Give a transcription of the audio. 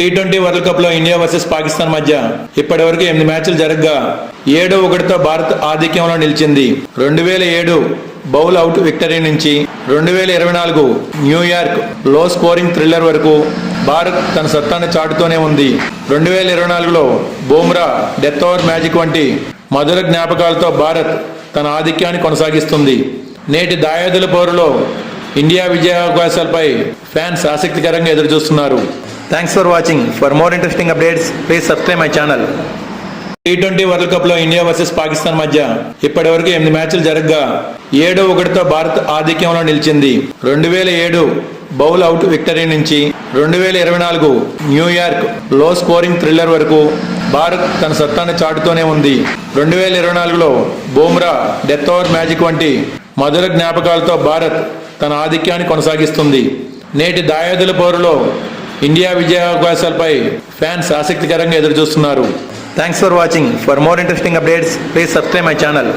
T20 world cup లో India versus Pakistan మధ్య ఇప్పటి వరకు 8 మ్యాచ్లు జరగగా 7-1తో భారత్ ఆధిక్యంలో నిలిచింది. 2007 బౌల్ అవుట్ విక్టరీ నుంచి 2024 న్యూయార్క్ లో స్కోరింగ్ థ్రిల్లర్ వరకు భారత్ తన సత్తాను చాటుతూనే ఉంది. 2024లో బుమ్రా డెత్ ఓవర్ మ్యాజిక్ వంటి మధుర జ్ఞాపకాలతో భారత్ తన ఆధిక్యాన్ని కొనసాగిస్తుంది. నేటి దాయాదుల పోరులో ఇండియా విజయావకాశాలపై ఫ్యాన్స్ ఆసక్తికరంగా ఎదురుచూస్తున్నారు. Thanks for watching. For more interesting updates please subscribe my channel. T20 world cup లో ఇండియా వర్సెస్ పాకిస్తాన్ మధ్య ఇప్పటి వరకు 8 మ్యాచ్లు జరగగా 7-1తో భారత్ ఆధిక్యంలో నిలిచింది. 2007 బౌల్ అవుట్ విక్టరీ నుంచి 2024 న్యూయార్క్ లో స్కోరింగ్ థ్రిల్లర్ వరకు భారత్ తన సత్తాను చాటుతూనే ఉంది. 2024లో బుమ్రా డెత్ ఓవర్ మ్యాజిక్ వంటి మధుర జ్ఞాపకాలతో భారత్ తన ఆధిక్యాన్ని కొనసాగిస్తుంది. నేటి దాయాదుల పోరులో ఇండియా విజయావకాశాలపై ఫ్యాన్స్ ఆసక్తికరంగా ఎదురుచూస్తున్నారు. Thanks for watching. For more interesting updates please subscribe my channel.